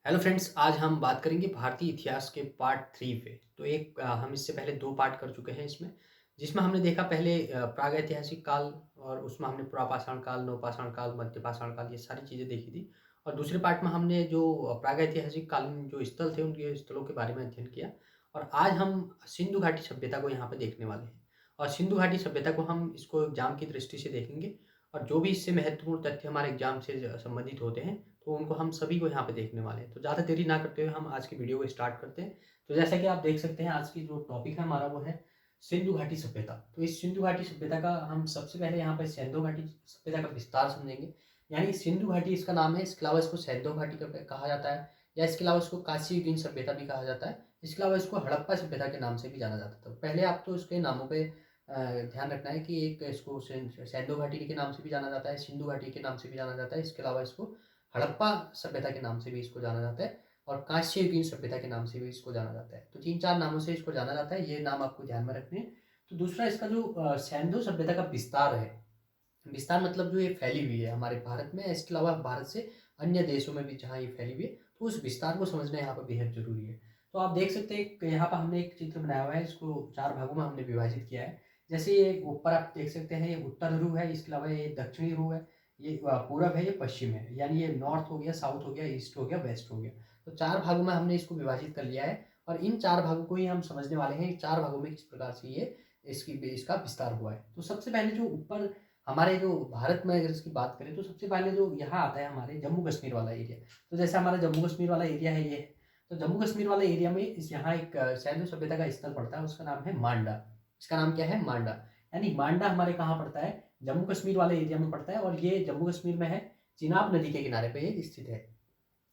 Hello friends, आज हम बात करेंगे भारतीय इतिहास के पार्ट 3 पे। तो हम इससे पहले 2 पार्ट कर चुके हैं इसमें, जिसमें हमने देखा पहले प्रागैतिहासिक काल और उसमें हमने पुरापाषाण काल, नवपाषाण काल, मध्यपाषाण काल ये सारी चीज़ें देखी थी। और दूसरे पार्ट में हमने जो प्रागैतिहासिक कालीन जो स्थल थे, उनके स्थलों के बारे में अध्ययन किया। और आज हम सिंधु घाटी सभ्यता को यहाँ पे देखने वाले हैं। और सिंधु घाटी सभ्यता को हम इसको एग्ज़ाम की दृष्टि से देखेंगे और जो भी इससे महत्वपूर्ण तथ्य हमारे एग्ज़ाम से संबंधित होते हैं, तो उनको हम सभी को यहाँ पे देखने वाले हैं। तो ज़्यादा देरी ना करते हुए हम आज की वीडियो को स्टार्ट करते हैं। तो जैसा कि आप देख सकते हैं, आज की जो टॉपिक है हमारा वो है सिंधु घाटी सभ्यता। तो इस सिंधु घाटी सभ्यता का हम सबसे पहले यहाँ पे सिंधु घाटी सभ्यता का विस्तार समझेंगे। यानी सिंधु घाटी इसका नाम है, इसके अलावा इसको सिंधु घाटी कहा जाता है, या इसके अलावा इसको कांस्ययुगीन सभ्यता भी कहा जाता है। इसके अलावा इसको हड़प्पा सभ्यता के नाम से भी जाना जाता था। तो पहले आप तो इसके नामों पे ध्यान रखना है कि एक इसको सिंधु घाटी के नाम से भी जाना जाता है, सिंधु घाटी के नाम से भी जाना जाता है। इसके अलावा इसको हड़प्पा सभ्यता के नाम से भी इसको जाना जाता है और कांस्ययुगीन सभ्यता के नाम से भी इसको जाना जाता है। तो 3-4 नामों से इसको जाना जाता है, ये नाम आपको ध्यान में रखने हैं। तो दूसरा इसका जो सिंधु सभ्यता का विस्तार है, विस्तार मतलब जो ये फैली हुई है हमारे भारत में, इसके अलावा भारत से अन्य देशों में भी जहाँ ये फैली हुई है, तो उस विस्तार को समझना यहाँ पर बेहद जरूरी है। तो आप देख सकते हैं कि यहाँ पर हमने एक चित्र बनाया हुआ है, इसको 4 भागों में हमने विभाजित किया है। जैसे ये ऊपर आप देख सकते हैं, ये उत्तर ध्रुव है, इसके अलावा ये दक्षिणी ध्रुव है, ये पूरब है, ये पश्चिम है। यानी ये नॉर्थ हो गया, साउथ हो गया, ईस्ट हो गया, वेस्ट हो गया। तो 4 भागों में हमने इसको विभाजित कर लिया है और इन 4 भागों को ही हम समझने वाले हैं। 4 भागों में किस प्रकार से ये इसका विस्तार हुआ है। तो सबसे पहले जो ऊपर हमारे जो भारत में अगर इसकी बात करें, तो सबसे पहले जो यहाँ आता है हमारे जम्मू कश्मीर वाला एरिया। तो जैसे हमारा जम्मू कश्मीर वाला एरिया है ये, तो जम्मू कश्मीर वाले एरिया में यहाँ एक सिंधु सभ्यता का स्थल पड़ता है, उसका नाम है मांडा। इसका नाम क्या है? मांडा। यानी मांडा हमारे कहाँ पड़ता है? जम्मू कश्मीर वाले एरिया में पड़ता है और ये जम्मू कश्मीर में है, चिनाब नदी के किनारे पे ये स्थित है।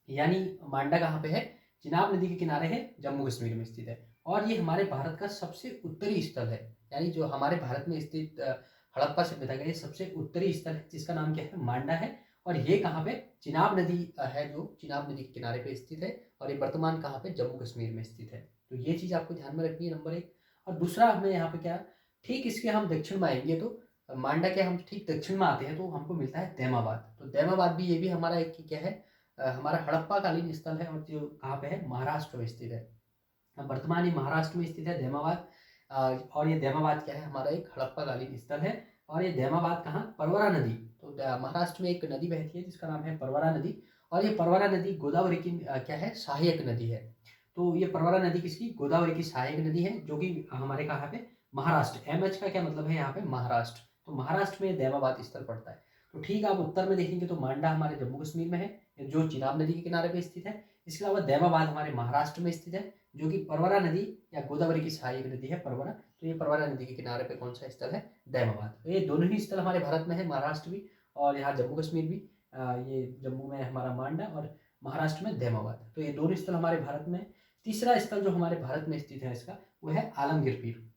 यानी मांडा कहाँ पे है? चिनाब नदी के किनारे है, जम्मू कश्मीर में स्थित है। और ये हमारे भारत का सबसे उत्तरी स्थल है। यानी जो हमारे भारत में स्थित हड़प्पा सभ्यता का ये सबसे उत्तरी स्थल है, जिसका नाम क्या है? मांडा है। और ये कहाँ पे? चिनाब नदी है, जो चिनाब नदी के किनारे पे स्थित है। और ये वर्तमान कहाँ पे? जम्मू कश्मीर में स्थित है। तो ये चीज़ आपको ध्यान में रखनी है, नंबर 1। और दूसरा हमें यहाँ पे क्या, ठीक इसके हम दक्षिण में आएंगे तो मांडा के हम ठीक दक्षिण में आते हैं तो हमको मिलता है दैमाबाद। तो दैमाबाद भी, ये भी हमारा एक क्या है, हमारा हड़प्पा कालीन स्थल है। और जो कहाँ पे है? महाराष्ट्र में स्थित है। अब वर्तमान ये महाराष्ट्र में स्थित है दैमाबाद। और ये दैमाबाद क्या है? हमारा एक हड़प्पा कालीन स्थल है। और ये दैमाबाद कहाँ? परवरा नदी। तो महाराष्ट्र में एक नदी बहती है जिसका नाम है परवरा नदी। और ये परवरा नदी गोदावरी की क्या है? सहायक नदी है। तो ये परवरा नदी किसकी? गोदावरी की सहायक नदी है, जो कि हमारे कहाँ पे? महाराष्ट्र। एमएच का क्या मतलब है यहाँ पे? महाराष्ट्र। तो महाराष्ट्र में दैमाबाद स्थल पड़ता है। तो ठीक, आप उत्तर में देखेंगे तो मांडा हमारे जम्मू कश्मीर में है, जो चिनाब नदी के किनारे पे स्थित है। इसके अलावा दैमाबाद हमारे महाराष्ट्र में स्थित है, जो कि परवरा नदी या गोदावरी की सहायक नदी है, परवरा। तो ये परवरा नदी के किनारे पे कौन सा स्थल है? दैमाबाद। तो ये दोनों ही स्थल हमारे भारत में है, महाराष्ट्र भी और यहाँ जम्मू कश्मीर भी। ये जम्मू में हमारा मांडा और महाराष्ट्र में दैमाबाद। तो ये दोनों स्थल हमारे भारत में है। तीसरा स्थल जो हमारे भारत में स्थित है इसका, वो है आलमगीर पीर।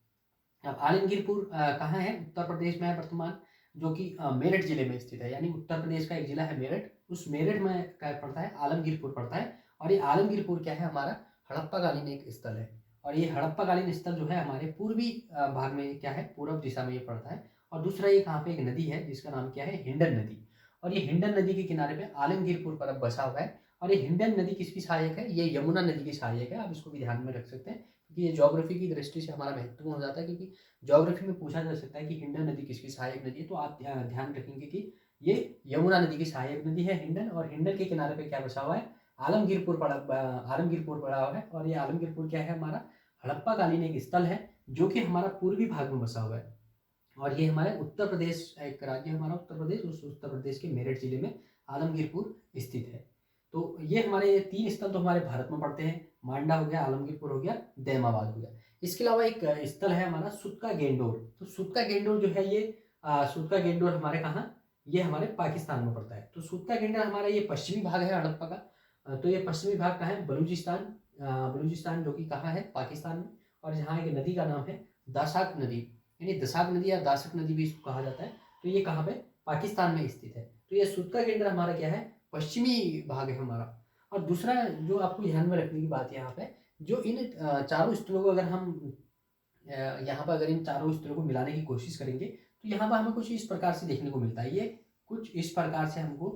अब आलमगीरपुर कहाँ है? उत्तर प्रदेश में है वर्तमान, जो कि मेरठ जिले में स्थित है। यानी उत्तर प्रदेश का एक जिला है मेरठ, उस मेरठ में क्या पड़ता है? आलमगीरपुर पड़ता है। और ये आलमगीरपुर क्या है? हमारा हड़प्पा कालीन एक स्थल है। और ये हड़प्पा कालीन स्थल जो है हमारे पूर्वी भाग में क्या है? पूर्व दिशा में ये पड़ता है। और दूसरा ये कहाँ पे एक नदी है जिसका नाम क्या है? हिंडन नदी। और ये हिंडन नदी के किनारे पे आलमगीरपुर पर बसा हुआ है। और ये हिंडन नदी किसकी सहायक है? ये यमुना नदी की सहायक है। आप इसको भी ध्यान में रख सकते हैं, क्योंकि ये ज्योग्राफी की दृष्टि से हमारा महत्वपूर्ण हो जाता है। क्योंकि ज्योग्राफी में पूछा जा सकता है कि हिंडन नदी किसकी सहायक नदी है, तो आप ध्यान रखेंगे कि ये यमुना नदी की सहायक नदी है हिंडन। और हिंडन के किनारे पे क्या बसा हुआ है? आलमगीरपुर पड़ा हुआ है। और ये आलमगीरपुर क्या है? हमारा हड़प्पा कालीन एक स्थल है, जो कि हमारा पूर्वी भाग में बसा हुआ है। और ये हमारे उत्तर प्रदेश, एक राज्य है हमारा उत्तर प्रदेश, उस उत्तर प्रदेश के मेरठ जिले में आलमगीरपुर स्थित है। तो ये हमारे 3 स्थल तो हमारे भारत में पड़ते हैं, मांडा हो गया, आलमगीरपुर हो गया, दैमाबाद हो गया। इसके अलावा एक स्थल है हमारा सुतका गेंडोर। तो सुतका गेंडोर जो है ये सुतका गेंडोर हमारे कहाँ? ये हमारे पाकिस्तान में पड़ता है। तो सुतका गेंडोर हमारा ये पश्चिमी भाग है हड़प्पा का। तो ये पश्चिमी भाग कहाँ है? बलूचिस्तान। बलूचिस्तान जो कि कहाँ है? पाकिस्तान में। और जहाँ एक नदी का नाम है दासाक नदी, यानी दसाक नदी या दासक नदी भी इसको कहा जाता है। तो ये कहाँ पे? पाकिस्तान में स्थित है। तो ये सुतका गेंडोर हमारा क्या है? पश्चिमी भाग है हमारा। और दूसरा जो आपको ध्यान में रखने की बात यहाँ पे, जो इन चारों स्थलों को अगर हम यहाँ पर अगर इन चारों स्थलों को मिलाने की कोशिश करेंगे, तो यहाँ पर हमें कुछ इस प्रकार से देखने को मिलता है। ये कुछ इस प्रकार से हमको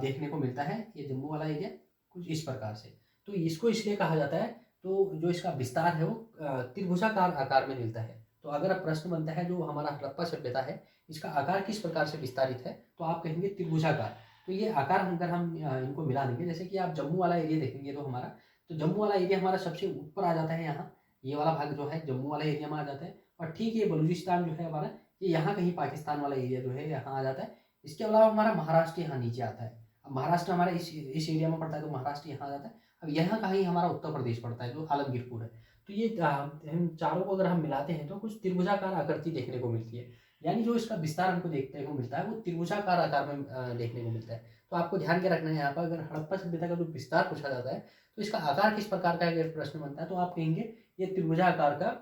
देखने को मिलता है। ये जम्मू वाला एरिया कुछ इस प्रकार से। तो इसको इसलिए कहा जाता है, तो जो इसका विस्तार है वो त्रिभुजाकार आकार में मिलता है। तो अगर अब प्रश्न बनता है जो हमारा हड़प्पा सभ्यता है, इसका आकार किस प्रकार से विस्तारित है, तो आप कहेंगे त्रिभुजाकार। तो ये आकार अगर हम इनको मिला देंगे, जैसे कि आप जम्मू वाला एरिया देखेंगे तो हमारा, तो जम्मू वाला एरिया हमारा सबसे ऊपर आ जाता है यहाँ, ये वाला भाग जो है जम्मू वाला एरिया में आ जाता है। और ठीक ये बलूचिस्तान जो है हमारा, ये यहाँ कहीं पाकिस्तान वाला एरिया जो है यहाँ आ जाता है। इसके अलावा हमारा महाराष्ट्र यहाँ नीचे आता है। अब महाराष्ट्र हमारा इस एरिया में पड़ता है, तो महाराष्ट्र यहाँ आ जाता है। अब यहाँ कहीं हमारा उत्तर प्रदेश पड़ता है, जो आलमगीरपुर है। तो ये हम चारों को अगर हम मिलाते हैं तो कुछ त्रिभुजाकार आकृति देखने को मिलती है, यानी जो इसका विस्तार हमको देखने को मिलता है वो त्रिभुजाकार आकार में देखने को मिलता है। तो आपको ध्यान के रखना है यहाँ पर, अगर हड़प्पा सभ्यता का जो विस्तार पूछा जाता है तो इसका आकार किस प्रकार का अगर प्रश्न बनता है तो आप कहेंगे ये त्रिभुजाकार का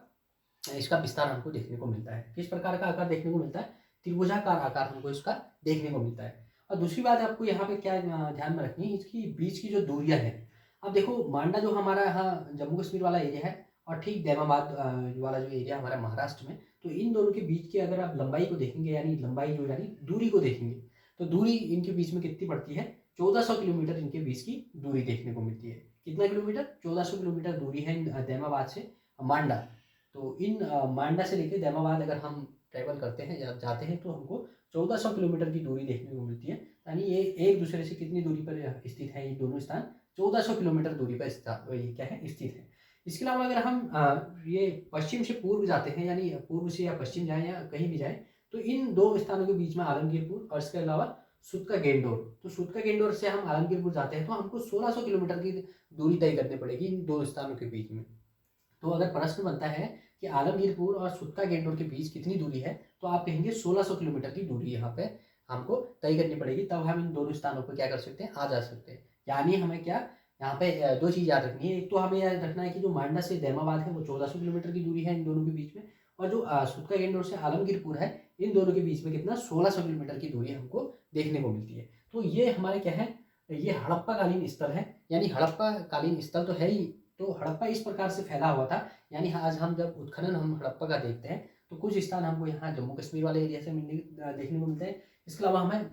इसका विस्तार हमको देखने को मिलता है। किस प्रकार का आकार देखने को मिलता है, त्रिभुजाकार आकार हमको इसका देखने को मिलता है। और दूसरी बात आपको यहाँ पे क्या ध्यान में रखनी है, इसकी बीच की जो दूरियां हैं। अब देखो मांडा जो हमारा यहाँ जम्मू कश्मीर वाला एरिया है, और ठीक दैमाबाद वाला जो एरिया हमारा महाराष्ट्र में, तो इन दोनों के बीच की अगर आप लंबाई को देखेंगे, यानी लंबाई जो यानी दूरी को देखेंगे, तो दूरी इनके बीच में कितनी पड़ती है, 1400 किलोमीटर इनके बीच की दूरी देखने को मिलती है। कितना किलोमीटर, 1400 किलोमीटर दूरी है दैमाबाद से मांडा। तो इन मांडा से लेकर दैमाबाद अगर हम ट्रैवल करते हैं या जाते हैं तो हमको 1400 किलोमीटर की दूरी देखने को मिलती है। यानी ये एक दूसरे से कितनी दूरी पर स्थित है, ये दोनों स्थान 1400 किलोमीटर दूरी पर ये क्या है, स्थित है। इसके अलावा अगर हम ये पश्चिम से पूर्व जाते हैं, यानी पूर्व से या पश्चिम जाएं या कहीं भी जाएं, तो इन दो स्थानों के बीच में आलमगीरपुर और इसके अलावा सुतका गेंडोर, तो सुतका गेंडोर से हम आलमगीरपुर जाते हैं तो हमको 1600 किलोमीटर की दूरी तय करनी पड़ेगी इन दो स्थानों के बीच में। तो अगर प्रश्न बनता है कि आलमगीरपुर और सुतका गेंडोर के बीच कितनी दूरी है, तो आप कहेंगे 1600 किलोमीटर की दूरी यहाँ पे हमको तय करनी पड़ेगी, तब हम इन दोनों स्थानों पर क्या कर सकते हैं, आ जा सकते हैं। यानी हमें क्या यहाँ पे दो चीज़ याद रखनी है। एक तो हमें याद रखना है कि जो मांडा से दैमाबाद है वो 1400 किलोमीटर की दूरी है इन दोनों के बीच में, और जो सुतका गेंडोर से आलमगीरपुर है, इन दोनों के बीच में कितना 1600 किलोमीटर की दूरी हमको देखने को मिलती है। तो ये हमारे क्या है, ये हड़प्पा कालीन स्थल है, यानी हड़प्पा कालीन स्थल तो है ही। तो हड़प्पा इस प्रकार से फैला हुआ था, यानी आज हम जब उत्खनन हम हड़प्पा का देखते हैं तो कुछ स्थान हमको यहाँ जम्मू कश्मीर वाले एरिया से देखने को मिलते हैं। इसके अलावा हमें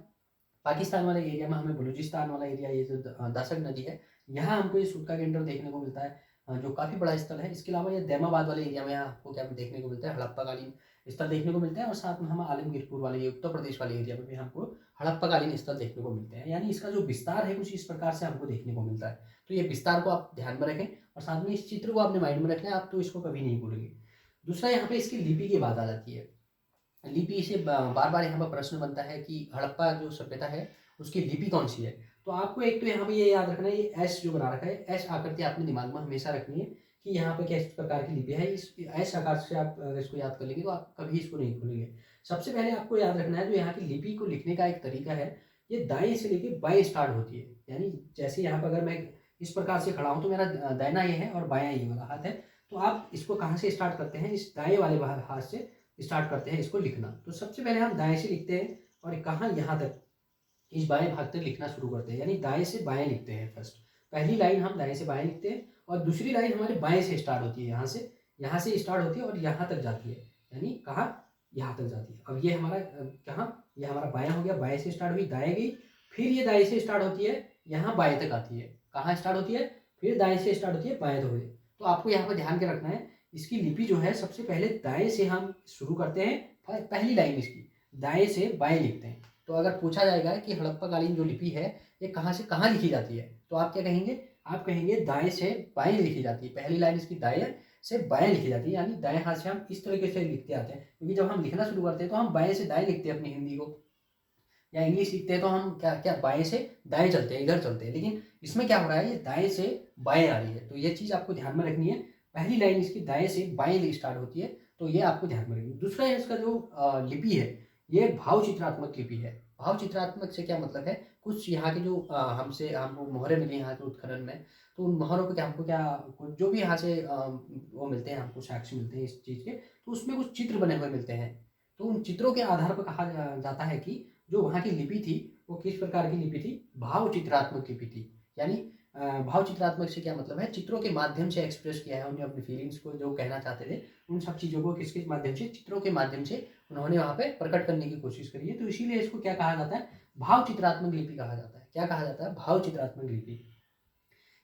पाकिस्तान वाले एरिया में, हमें बलूचिस्तान वाला एरिया, ये जो दासक नदी है, यहाँ हमको ये सुतका गेंडोर देखने को मिलता है, जो काफ़ी बड़ा स्थल है। इसके अलावा ये दैमाबाद वाले एरिया में आपको क्या देखने को मिलता है, हड़प्पा कालीन स्थल देखने को मिलते हैं। और साथ में हम आलमगीरपुर वाले, ये उत्तर प्रदेश वाले एरिया में भी हमको हड़प्पा कालीन स्थल देखने को मिलते हैं। यानी इसका जो विस्तार है कुछ इस प्रकार से हमको देखने को मिलता है। तो ये विस्तार को आप ध्यान में रखें, और साथ में इस चित्र को अपने माइंड में रखना है, आप तो इसको कभी नहीं भूलेंगे। दूसरा यहाँ पे इसकी लिपि की बात आ जाती है। लिपि से बार बार यहाँ पर प्रश्न बनता है कि हड़प्पा जो सभ्यता है उसकी लिपि कौन सी है। तो आपको एक तो यहाँ पे ये याद रखना है, ये एस जो बना रखा है, एस आकृति आपने दिमाग में हमेशा रखनी है कि यहाँ पे किस प्रकार की लिपि है। इस एस आकार से आप इसको याद कर लेंगे तो आप कभी इसको नहीं भूलेंगे। सबसे पहले आपको याद रखना है जो यहाँ की लिपि को लिखने का एक तरीका है, ये दाएं से लेके बाएं स्टार्ट होती है। यानी जैसे यहाँ पर अगर मैं इस प्रकार से खड़ा हूँ तो मेरा दाहिना ये है और बायां ये वाला हाथ है, तो आप इसको कहाँ से स्टार्ट करते हैं, इस दाएं वाले हाथ से स्टार्ट करते हैं इसको लिखना। तो सबसे पहले हम दाएं से लिखते हैं और कहाँ, यहाँ तक इस बाएं भाग तक लिखना शुरू करते हैं, यानी दाएं से बाएं लिखते हैं। फर्स्ट पहली लाइन हम दाएं से बाएं लिखते हैं, और दूसरी लाइन हमारे बाएं से स्टार्ट होती है, यहाँ से स्टार्ट होती है और यहाँ तक जाती है, यानी कहाँ, यहाँ तक जाती है। अब ये हमारा कहाँ, ये हमारा बायां हो गया, बाएं से स्टार्ट हुई, दाएं गई, फिर ये दाएं से स्टार्ट होती है, यहाँ बाएं तक आती है, कहाँ स्टार्ट होती है, फिर दाएं से स्टार्ट होती है, बाएं तक हुई। तो आपको यहाँ पर ध्यान के रखना है, इसकी लिपि जो है सबसे पहले दाएं से हम शुरू करते हैं, पहली लाइन इसकी दाएं से बाएं लिखते हैं। तो अगर पूछा जाएगा कि हड़प्पा कालीन जो लिपि है ये कहाँ से कहाँ लिखी जाती है, तो आप क्या कहेंगे, आप कहेंगे दाएं से बाएं लिखी जाती है। पहली लाइन इसकी दाएं से बाएं लिखी जाती है, यानी दाएं हाथ से हम इस तरीके से लिखते आते हैं, क्योंकि जब हम लिखना शुरू करते हैं तो हम बाएं से दाएं लिखते हैं अपनी हिंदी को, या इंग्लिश लिखते हैं तो हम क्या क्या बाएं से दाएं चलते हैं, इधर चलते हैं। लेकिन इसमें क्या हो रहा है, ये दाएं से बाएं आ रही है, तो ये चीज़ आपको ध्यान में रखनी है। पहली लाइन इसकी दाएं से बाएं स्टार्ट होती है, तो ये आपको ध्यान में रखनी है। दूसरा इसका जो लिपि है ये भाव चित्रात्मक लिपि है। भाव चित्रात्मक से क्या मतलब है, कुछ यहाँ के जो हमको मोहरें मिली यहाँ के उत्खनन में, तो उन मोहरों को क्या हमको क्या जो भी यहाँ से वो मिलते हैं, हमको साक्ष्य मिलते हैं इस चीज़ के, तो उसमें कुछ चित्र बने हुए मिलते हैं। तो उन चित्रों के आधार पर कहा जाता है कि जो वहाँ की लिपि थी वो किस प्रकार की लिपि थी, भाव चित्रात्मक लिपि थी। यानी भाव चित्रात्मक से क्या मतलब है, चित्रों के माध्यम से एक्सप्रेस किया है उन्हें, अपनी फीलिंग्स को जो कहना चाहते थे उन सब चीज़ों को किसके माध्यम से, चित्रों के माध्यम से उन्होंने वहाँ पे प्रकट करने की कोशिश करी है। तो इसीलिए इसको क्या कहा जाता है, भाव चित्रात्मक लिपि कहा जाता है। क्या कहा जाता है, भाव चित्रात्मक लिपि।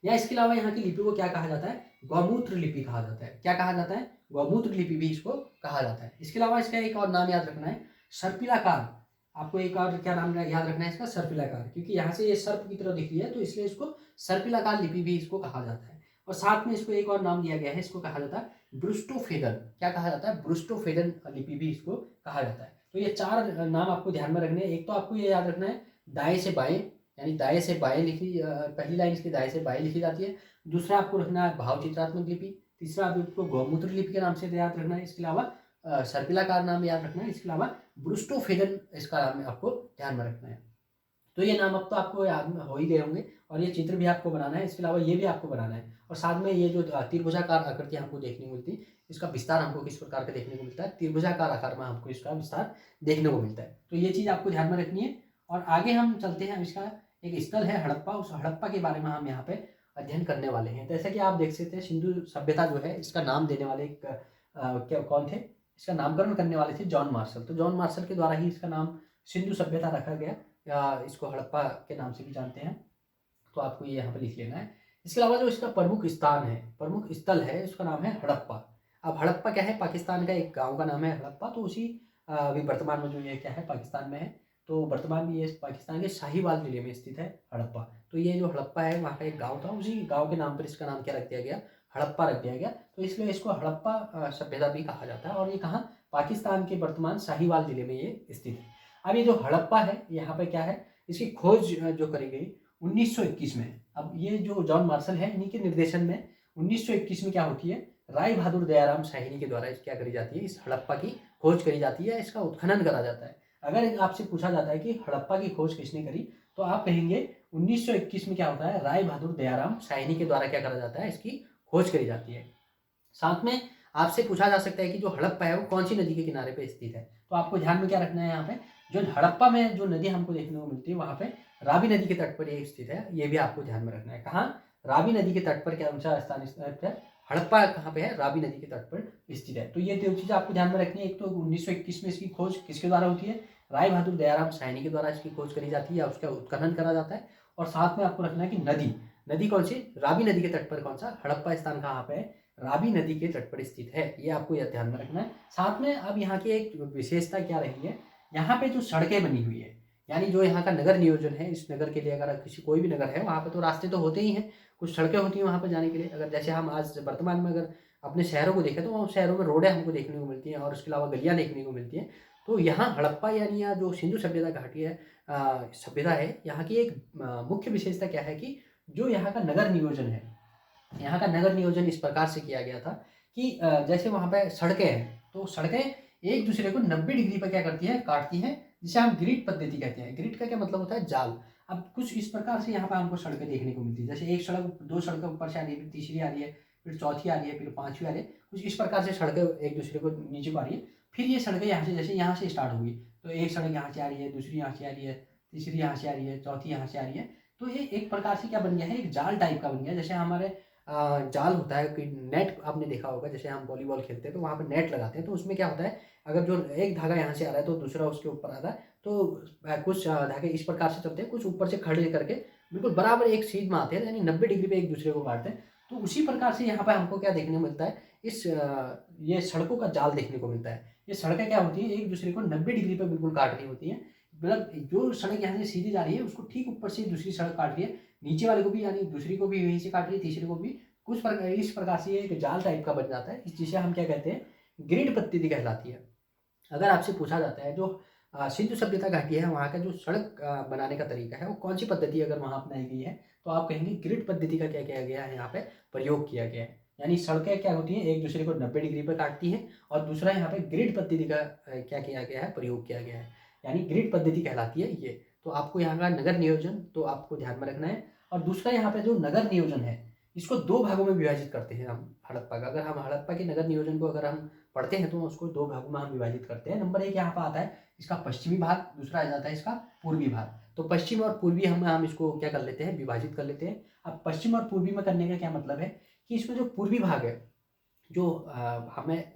या इसके अलावा यहाँ की लिपि को क्या कहा जाता है, गौमूत्र लिपि कहा जाता है। क्या कहा जाता है, गौमूत्र लिपि भी इसको कहा जाता है। इसके अलावा इसका एक और नाम याद रखना है, सर्पिलाकार। आपको एक और क्या नाम याद रखना है इसका, सर्पिलाकार, क्योंकि यहाँ से ये सर्प की तरह दिख रही है तो इसलिए इसको सर्पिलाकार लिपि भी इसको कहा जाता है। और साथ में इसको एक और नाम दिया गया है, इसको कहा जाता है ब्रुस्टोफेदन। क्या कहा जाता है, ब्रुस्टोफेदन लिपि भी इसको कहा जाता है। तो ये 4 नाम आपको ध्यान में रखने हैं। एक तो आपको ये याद रखना है दाएं से बाएं, यानी दाएं से बाएं लिखी, पहली लाइन इसकी दाएं से बाएं लिखी जाती है। दूसरा आपको रखना है भाव चित्रात्मक लिपि। तीसरा आपको गौमूत्र लिपि के नाम से याद रखना है। इसके अलावा सर्पिलाकार नाम याद रखना है। इसके अलावा ब्रुस्टोफेदन इसका नाम आपको ध्यान में रखना है। तो ये नाम अब तो आपको याद हो ही गए होंगे, और ये चित्र भी आपको बनाना है। इसके अलावा ये भी आपको बनाना है, और साथ में ये जो त्रिभुजाकार आकृति हमको देखने को मिलती है, इसका विस्तार हमको किस प्रकार का देखने को मिलता है, त्रिभुजाकार आकार में हमको इसका विस्तार देखने को मिलता है। तो ये चीज़ आपको ध्यान में रखनी है। और आगे हम चलते हैं, इसका एक स्थल है हड़प्पा, उस हड़प्पा के बारे में हम यहाँ पे अध्ययन करने वाले हैं। जैसे कि आप देख सकते हैं, सिंधु सभ्यता जो है इसका नाम देने वाले क्या कौन थे, इसका नामकरण करने वाले थे जॉन मार्शल। तो जॉन मार्शल के द्वारा ही इसका नाम सिंधु सभ्यता रखा गया, या इसको हड़प्पा के नाम से भी जानते हैं। तो आपको ये यहाँ पर लिख लेना है। इसके अलावा जो इसका प्रमुख स्थान है, प्रमुख स्थल है, उसका नाम है हड़प्पा। अब हड़प्पा क्या है, पाकिस्तान का एक गांव का नाम है हड़प्पा। तो उसी अभी वर्तमान में जो ये क्या है, पाकिस्तान में है। तो वर्तमान में ये पाकिस्तान के शाहीवाल जिले में स्थित है हड़प्पा। तो ये जो हड़प्पा है, वहाँ का एक गाँव था, उसी गाँव के नाम पर इसका नाम क्या रख दिया गया, हड़प्पा रख दिया गया। तो इसलिए इसको हड़प्पा सभ्यता भी कहा जाता है। और ये कहाँ, पाकिस्तान के वर्तमान शाहीवाल जिले में ये स्थित है। अब ये जो हड़प्पा है, यहाँ पे क्या है, इसकी खोज जो करी गई 1921 में। अब ये जो जॉन मार्शल है, इन्हीं के निर्देशन में 1921 में क्या होती है, राय बहादुर दयाराम शाहिनी के द्वारा क्या करी जाती है, इस हड़प्पा की खोज करी जाती है, इसका उत्खनन करा जाता है। अगर आपसे पूछा जाता है कि हड़प्पा की खोज किसने करी, तो आप कहेंगे 1921 में क्या होता है, राय बहादुर दयाराम शाहिनी के द्वारा क्या करा जाता है, इसकी खोज करी जाती है। साथ में आपसे पूछा जा सकता है कि जो हड़प्पा है वो कौन सी नदी के किनारे पे स्थित है। तो आपको ध्यान में क्या रखना है, यहाँ पे जो हड़प्पा में जो नदी हमको देखने को मिलती है, वहाँ पे रावी नदी के तट पर ये स्थित है। ये भी आपको ध्यान में रखना है। कहाँ, रावी नदी के तट पर क्या ऊंचा स्थान स्थित है, हड़प्पा कहाँ पे है, रावी नदी के तट पर स्थित है। तो ये 2 चीज़ें आपको ध्यान में रखनी है। एक तो 1921 में इसकी खोज किसके द्वारा होती है, राय बहादुर दयाराम शाहिनी के द्वारा इसकी खोज करी जाती है या उसका उत्खनन करा जाता है। और साथ में आपको रखना है कि नदी कौन सी, रावी नदी के तट पर कौन सा हड़प्पा स्थान कहाँ पे है, रावी नदी के तट पर स्थित है। ये आपको यह ध्यान में रखना है। साथ में अब यहाँ की एक विशेषता क्या रही है, यहाँ पे जो सड़कें बनी हुई है, यानी जो यहाँ का नगर नियोजन है, इस नगर के लिए अगर किसी कोई भी नगर है, वहाँ पे तो रास्ते तो होते ही हैं, कुछ सड़कें होती हैं वहाँ पर जाने के लिए। अगर जैसे हम आज वर्तमान में अगर अपने शहरों को देखें, तो वहाँ शहरों में रोडें हमको देखने को मिलती हैं, और उसके अलावा गलियाँ देखने को मिलती हैं। तो यहाँ हड़प्पा यानी या जो सिंधु सभ्यता घाटी है, सभ्यता है, यहाँ की एक मुख्य विशेषता क्या है कि जो यहाँ का नगर नियोजन है, यहाँ का नगर नियोजन इस प्रकार से किया गया था कि जैसे वहाँ पे सड़कें हैं, तो सड़कें एक दूसरे को 90 डिग्री पर क्या करती हैं, काटती हैं, जिसे हम ग्रिड पद्धति कहते हैं। ग्रिड का क्या मतलब होता है, जाल। अब कुछ इस प्रकार से यहाँ पर हमको सड़कें देखने को मिलती है। जैसे एक सड़क, 2 सड़कें ऊपर से आ रही है, फिर तीसरी आ रही है, फिर चौथी आ रही है, फिर पाँचवीं आ रही है। कुछ इस प्रकार से सड़कें एक दूसरे को नीचे को आ रही है। फिर ये सड़कें यहाँ से, जैसे यहाँ से स्टार्ट होगी, तो एक सड़क यहाँ से आ रही है, दूसरी यहाँ से आ रही है, तीसरी यहाँ से आ रही है, चौथी यहाँ से आ रही है। तो ये एक प्रकार से क्या बन गया है, एक जाल टाइप का बन गया। जैसे हमारे जाल होता है कि नेट, आपने देखा होगा, जैसे हम वॉलीबॉल खेलते हैं तो वहाँ पर नेट लगाते हैं, तो उसमें क्या होता है, अगर जो एक धागा यहाँ से आ रहा है तो दूसरा उसके ऊपर आता है, तो कुछ धागे इस प्रकार से चलते हैं, कुछ ऊपर से खड़े करके बिल्कुल बराबर एक सीध में आते हैं, यानी 90 डिग्री पे एक दूसरे को काटते हैं। तो उसी प्रकार से यहाँ पर हमको क्या देखने को मिलता है, ये सड़कों का जाल देखने को मिलता है। ये सड़कें क्या होती है, एक दूसरे को 90 डिग्री पर बिल्कुल काट रही होती हैं। मतलब जो सड़क यहाँ से सीधी जा रही है, उसको ठीक ऊपर से दूसरी सड़क काट रही है, नीचे वाले को भी, यानी दूसरी को भी यहीं से काट रही है, तीसरे को भी। कुछ प्रकार इस प्रकार से एक जाल टाइप का बन जाता है, जिसे हम क्या कहते हैं, ग्रिड पद्धति कहलाती है। अगर आपसे पूछा जाता है जो सिंधु सभ्यता घाटी है, वहाँ का जो सड़क बनाने का तरीका है, वो कौन सी पद्धति अगर वहाँ अपनाई गई है, तो आप कहेंगे ग्रिड पद्धति का क्या किया गया है, यहाँ पे प्रयोग किया गया है। यानी सड़कें क्या होती हैं, एक दूसरे को 90 डिग्री पर काटती हैं, और दूसरा यहाँ पे ग्रिड पद्धति का क्या किया गया है, प्रयोग किया गया है, यानी ग्रिड पद्धति कहलाती है ये। तो आपको यहाँ का नगर नियोजन तो आपको ध्यान में रखना है। और दूसरा यहाँ पे जो नगर नियोजन है, इसको 2 भागों में विभाजित करते हैं हम हड़प्पा का। अगर हम हड़प्पा के नगर नियोजन को अगर हम पढ़ते हैं, तो उसको 2 भागों में हम विभाजित करते हैं। नंबर 1 यहाँ पर आता है इसका पश्चिमी भाग, दूसरा आ जाता है इसका पूर्वी भाग। तो पश्चिम और पूर्वी हम इसको क्या कर लेते हैं, विभाजित कर लेते हैं। अब पश्चिम और पूर्वी में करने का क्या मतलब है कि इसमें जो पूर्वी भाग है, जो हमें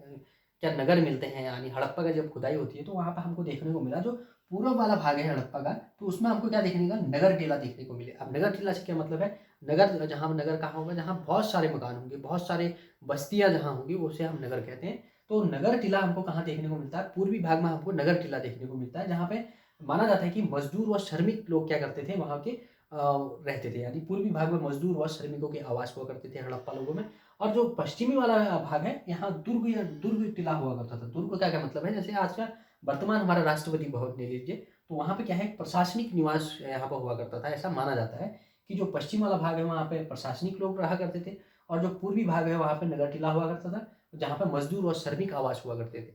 क्या नगर मिलते हैं, यानी हड़प्पा का जब खुदाई होती है, तो वहाँ पर हमको देखने को मिला जो पूर्व वाला भाग है हड़प्पा का, तो उसमें हमको क्या देखने का, नगर टीला देखने को मिले। अब नगर टीला से क्या मतलब है, नगर, जहाँ नगर कहाँ होगा, जहाँ बहुत सारे मकान होंगे, बहुत सारे बस्तियाँ जहाँ होंगी, उसे हम नगर कहते हैं। तो नगर टीला हमको कहाँ देखने को मिलता है? पूर्वी भाग में हमको नगर टीला देखने को मिलता है, जहाँ पे माना जाता है कि मजदूर व श्रमिक लोग क्या करते थे, वहाँ के रहते थे। यानी पूर्वी भाग में मजदूर व श्रमिकों के आवास हुआ करते थे हड़प्पा लोगों में। और जो पश्चिमी वाला भाग है, यहाँ दुर्ग या दुर्ग टीला हुआ करता था। दुर्ग का क्या मतलब है? जैसे आज का वर्तमान हमारा राष्ट्रपति भवन ले लीजिए, तो वहाँ पे क्या है, प्रशासनिक निवास यहाँ पर हुआ करता था। ऐसा माना जाता है कि जो पश्चिम वाला भाग है, वहाँ पे प्रशासनिक लोग रहा करते थे, और जो पूर्वी भाग है, वहाँ पे नगर टीला हुआ करता था, जहाँ पे मजदूर और श्रमिक आवास हुआ करते थे।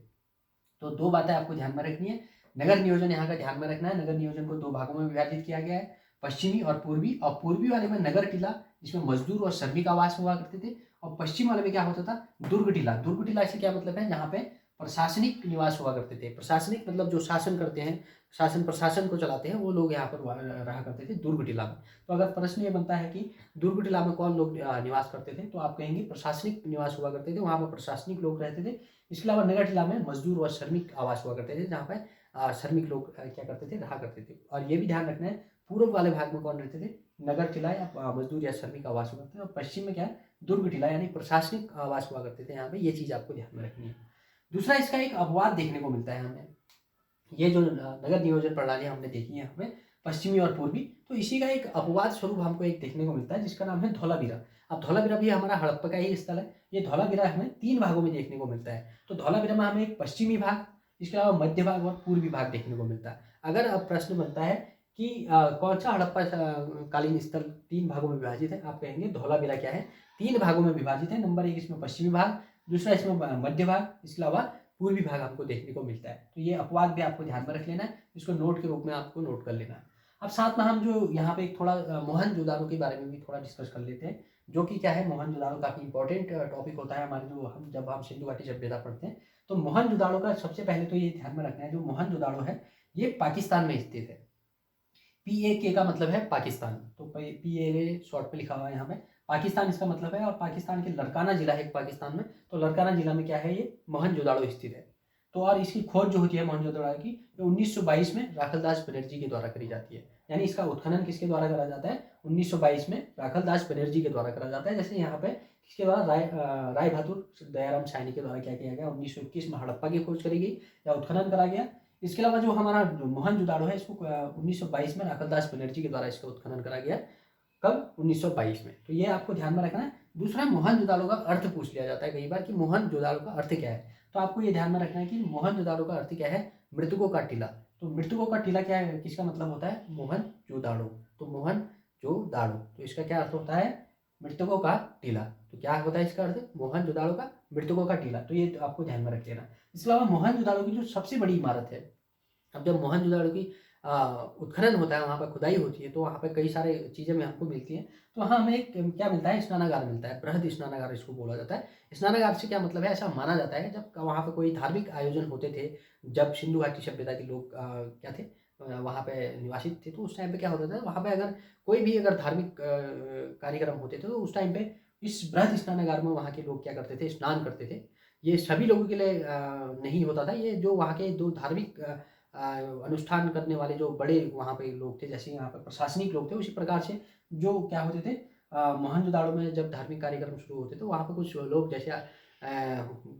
तो दो बातें आपको ध्यान में रखनी है। नगर नियोजन यहाँ का ध्यान में रखना है। नगर नियोजन को दो भागों में विभाजित किया गया है, पश्चिमी और पूर्वी। और पूर्वी वाले में नगर टीला, जिसमें मजदूर और श्रमिक आवास हुआ करते थे, और पश्चिम वाले में क्या होता था, दुर्ग टीला। दुर्ग टीला से क्या मतलब है, जहाँ पे प्रशासनिक निवास हुआ करते थे। प्रशासनिक मतलब जो शासन करते हैं, शासन प्रशासन को चलाते हैं, वो लोग यहाँ पर रहा करते थे दुर्ग टीला में। तो अगर प्रश्न ये बनता है कि दुर्ग टीला में कौन लोग निवास करते थे, तो आप कहेंगे प्रशासनिक निवास हुआ करते थे, वहाँ पर प्रशासनिक लोग रहते थे। इसके अलावा नगर टीला में मजदूर और श्रमिक आवास हुआ करते थे, जहाँ पर श्रमिक लोग क्या करते थे, रहा करते थे। और ये भी ध्यान रखना है, पूर्व वाले भाग में कौन रहते थे, नगर टीला या मजदूर या श्रमिक आवास हुआ करते थे। और पश्चिम में क्या है, दुर्ग टीला यानी प्रशासनिक आवास हुआ करते थे। यहाँ पे ये चीज़ आपको ध्यान में रखनी है। दूसरा, इसका एक अपवाद देखने को मिलता है हमें। ये जो नगर नियोजन प्रणाली हमने देखी है हमें, पश्चिमी और पूर्वी, तो इसी का एक अपवाद स्वरूप हमको एक देखने को मिलता है, जिसका नाम है धौलावीरा। अब धौलावीरा भी हमारा हड़प्पा का ही स्थल है। ये धौलावीरा हमें 3 भागों में देखने को मिलता है। तो धौलावीरा में हमें एक पश्चिमी भाग, इसके अलावा मध्य भाग और पूर्वी भाग देखने को मिलता है। अगर अब प्रश्न बनता है कि कौन सा हड़प्पा कालीन स्थल 3 भागों में विभाजित है, आप कहेंगे धौलावीरा क्या है, 3 भागों में विभाजित है। नंबर 1 इसमें पश्चिमी भाग, दूसरा इसमें मध्य भाग, इसके अलावा पूर्वी भाग हमको देखने को मिलता है। तो ये अपवाद भी आपको ध्यान में रख लेना है, इसको नोट के रूप में आपको नोट कर लेना है। अब साथ में हम जो यहाँ पे एक थोड़ा मोहनजोदाड़ो के बारे में भी थोड़ा डिस्कस कर लेते हैं, जो कि क्या है, मोहनजोदाड़ो काफ़ी इंपॉर्टेंट टॉपिक होता है हमारे, जो हम जब हम सिंधु घाटी सभ्यता पढ़ते हैं। तो मोहनजोदाड़ो का सबसे पहले तो ये ध्यान में रखना है, जो मोहनजोदाड़ो है ये पाकिस्तान में स्थित है। PAK का मतलब है पाकिस्तान, तो PAK शॉर्ट में लिखा हुआ है यहाँ पे, पाकिस्तान इसका मतलब है। और पाकिस्तान के लरकाना जिला है पाकिस्तान में, तो लरकाना जिला में क्या है, ये मोहनजोदाड़ो स्थित है। तो और इसकी खोज जो होती है मोहनजोदाड़ो की, ये 1922 में राखलदास बनर्जी के द्वारा करी जाती है। यानी इसका उत्खनन किसके द्वारा करा जाता है, 1922 में राखलदास बनर्जी के द्वारा करा जाता है। जैसे यहाँ पे किसके द्वारा, राय बहादुर दयाराम साहनी के द्वारा क्या किया गया, 1921 में हड़प्पा की खोज करी गई या उत्खनन करा गया। इसके अलावा जो हमारा मोहनजोदाड़ो है, इसको 1922 में राखलदास बनर्जी के द्वारा इसका उत्खनन करा गया। कब, 1922 में। तो ये आपको ध्यान में रखना है। दूसरा, मोहनजोदाड़ो का अर्थ पूछ लिया जाता है कई बार कि मोहनजोदाड़ो का अर्थ क्या है। तो आपको ये ध्यान में रखना है कि मोहनजोदाड़ो का अर्थ क्या है, मृतकों का टीला। तो मृतकों का टीला क्या है, किसका मतलब होता है, मोहनजोदाड़ो। तो मोहनजोदाड़ो, तो इसका क्या अर्थ होता है, मृतकों का टीला। तो क्या होता है इसका अर्थ, मोहनजोदाड़ो का मृतकों का टीला। तो ये आपको ध्यान में रख लेना। इसके अलावा मोहनजोदाड़ो की जो सबसे बड़ी इमारत है, अब जब मोहनजोदाड़ो की उत्खनन होता है, वहाँ पर खुदाई होती है, तो वहाँ पे कई सारे चीज़ें में हमको मिलती हैं। तो वहाँ हमें एक क्या मिलता है, स्नानागार मिलता है, बृहद स्नानागार इसको बोला जाता है। स्नानागार से क्या मतलब है, ऐसा माना जाता है जब वहाँ पे कोई धार्मिक आयोजन होते थे, जब सिंधु घाटी सभ्यता के लोग क्या थे, वहाँ पे निवासित थे, तो उस टाइम पे क्या होता था, वहाँ पे अगर कोई भी अगर धार्मिक कार्यक्रम होते थे, तो उस टाइम पे इस बृहद स्नानागार में वहाँ के लोग क्या करते थे, स्नान करते थे। ये सभी लोगों के लिए नहीं होता था, ये जो वहाँ के दो धार्मिक अनुष्ठान करने वाले जो बड़े वहाँ पे लोग थे, जैसे यहाँ पे प्रशासनिक लोग थे, उसी प्रकार से जो क्या होते थे, मोहनजोदाड़ो में जब धार्मिक कार्यक्रम शुरू होते तो वहाँ पे कुछ लोग जैसे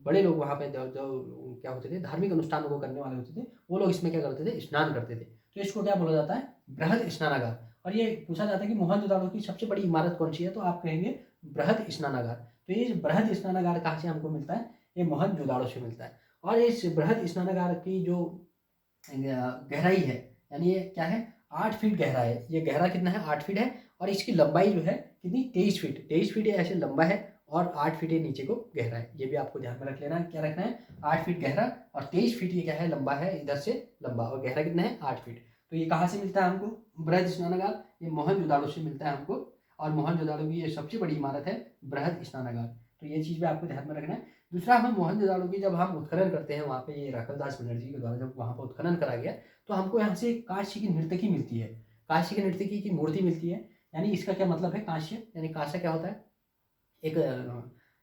बड़े लोग वहाँ पे जो जो क्या होते थे, धार्मिक अनुष्ठानों को करने वाले होते थे, वो लोग इसमें क्या करते थे, स्नान करते थे। तो इसको क्या बोला जाता है, बृहद स्नानागार। और ये पूछा जाता है कि मोहनजोदाड़ो की सबसे बड़ी इमारत कौन सी है, तो आप कहेंगे बृहद स्नानागार। तो ये बृहद स्नानागार कहाँ से हमको मिलता है, ये मोहनजोदाड़ो से मिलता है। और इस बृहद स्नानागार की जो गहराई है, यानी ये क्या है, 8 फीट गहरा है। ये गहरा कितना है, 8 फीट है। और इसकी लंबाई जो है कितनी, 23 फीट। 23 फीट ऐसे लंबा है और 8 फीट ये नीचे को गहरा है। ये भी आपको ध्यान में रख लेना है, क्या रखना है, 8 फीट गहरा और 23 फीट ये क्या है, लंबा है, इधर से लंबा, और गहरा कितना है, 8 फीट। तो ये कहाँ से मिलता है हमको, बृहद स्नानागार, ये मोहनजोदाड़ो से मिलता है हमको। और मोहनजोदाड़ो की ये सबसे बड़ी इमारत है, बृहद स्नानागार। तो ये चीज़ भी आपको ध्यान में रखना है। दूसरा, हम मोहनजोदाड़ो की जब हम उत्खनन करते हैं, वहाँ पे ये राखलदास बनर्जी के द्वारा जब वहाँ पर उत्खनन करा गया, तो हमको यहाँ से कांस्य की नर्तकी मिलती है, कांस्य की नर्तकी की मूर्ति मिलती है। यानी इसका क्या मतलब है, कांस्य, यानी कांसा क्या होता है, एक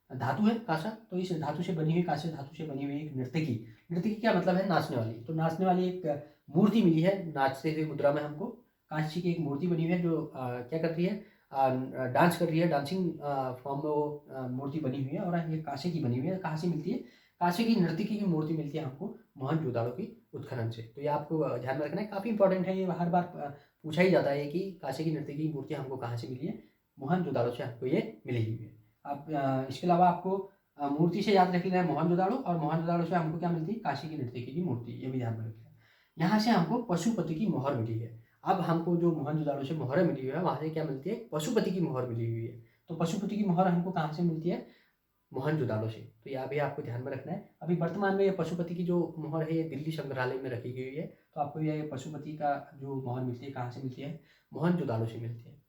धातु है कांसा। तो इस धातु से बनी हुई, कांस्य धातु से बनी हुई एक नर्तकी। नर्तकी क्या मतलब है, नाचने वाली। तो नाचने वाली एक मूर्ति मिली है, नाचते हुए मुद्रा में हमको कांस्य की एक मूर्ति बनी हुई है, जो क्या कर रही है, डांस कर रही है, डांसिंग फॉर्म में वो मूर्ति बनी हुई है और ये कांसे की बनी हुई है। कहाँ से मिलती है? कांसे की नर्तकी की मूर्ति मिलती है हमको मोहनजोदाड़ो की उत्खनन से। तो ये आपको ध्यान में रखना है, काफ़ी इंपॉर्टेंट है ये, हर बार पूछा ही जाता है कि कांसे की नर्तकी की मूर्ति हमको कहाँ से मिली है? मोहनजोदाड़ो से हमको ये मिली हुई है। अब इसके अलावा आपको मूर्ति से याद रख लेना है मोहनजोदाड़ो, और मोहनजोदाड़ो से हमको क्या मिलती है? काशी की नर्तकी की मूर्ति, ये भी ध्यान में रखना है। यहाँ से हमको पशुपति की मोहर मिली है। अब हमको जो मोहनजोदाड़ो से मोहर मिली हुई है, वहाँ से क्या मिलती है? पशुपति की मोहर मिली हुई है। तो पशुपति की मोहर हमको कहाँ से मिलती है? मोहनजोदाड़ो से। तो यह भी आपको ध्यान में रखना है। अभी वर्तमान में ये पशुपति की जो मोहर है, ये दिल्ली संग्रहालय में रखी गई है। तो आपको ये पशुपति का जो मोहर मिलती है, कहाँ से मिलती है? मोहनजोदाड़ो से मिलती है।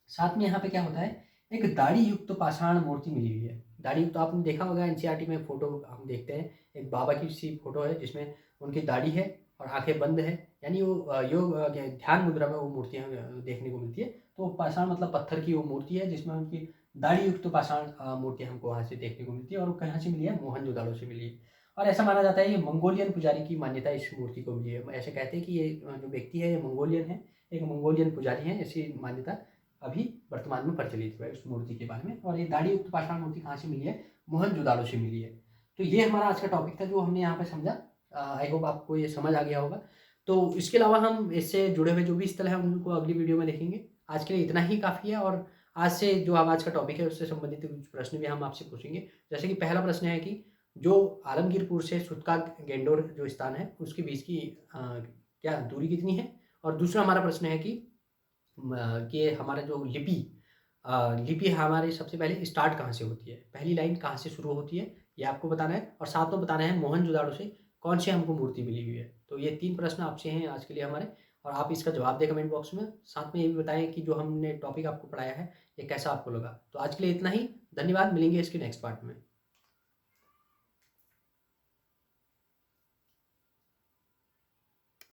साथ में यहाँ पे क्या होता है? एक दाढ़ी युक्त पाषाण मूर्ति मिली हुई है। दाढ़ी युक्त आपने देखा होगा, एनसीईआरटी में फोटो हम देखते हैं, एक बाबा की सी फोटो है जिसमें उनकी दाढ़ी है और आंखें बंद है, यानी वो योग ध्यान मुद्रा में वो मूर्तियाँ देखने को मिलती है। तो पाषाण मतलब पत्थर की वो मूर्ति है जिसमें उनकी दाढ़ी युक्त पाषाण मूर्तियाँ हमको वहाँ से देखने को मिलती है, और वो कहाँ से मिली है? मोहनजोदाड़ो से मिली है। और ऐसा माना जाता है ये मंगोलियन पुजारी की मान्यता इस मूर्ति को मिली है। ऐसे कहते हैं कि ये जो व्यक्ति है ये मंगोलियन है, एक मंगोलियन पुजारी है, ऐसी मान्यता अभी वर्तमान में प्रचलित है उस मूर्ति के बारे में। और ये दाढ़ी युक्त पाषाण मूर्ति कहाँ से मिली है? मोहनजोदाड़ो से मिली है। तो ये हमारा आज का टॉपिक था जो हमने यहाँ पे समझा। आई होप आपको ये समझ आ गया होगा। तो इसके अलावा हम इससे जुड़े हुए जो भी स्थल है उनको अगली वीडियो में देखेंगे। आज के लिए इतना ही काफ़ी है। और आज से जो हम आज का टॉपिक है उससे संबंधित कुछ प्रश्न भी हम आपसे पूछेंगे। जैसे कि पहला प्रश्न है कि जो आलमगीरपुर से सुतका गेंडोर जो स्थान है उसके बीच की क्या दूरी कितनी है? और दूसरा हमारा प्रश्न है कि हमारा जो लिपि हमारे सबसे पहले स्टार्ट कहाँ से होती है? पहली लाइन कहाँ से शुरू होती है? ये आपको बताना है। और साथ में बताना है मोहनजोदाड़ो से कौन सी हमको मूर्ति मिली हुई है। तो ये 3 प्रश्न आपसे हैं आज के लिए हमारे, और आप इसका जवाब दें कमेंट बॉक्स में। साथ में ये भी बताएँ कि जो हमने टॉपिक आपको पढ़ाया है, ये कैसा आपको लगा? तो आज के लिए इतना ही। धन्यवाद, मिलेंगे इसके नेक्स्ट पार्ट में।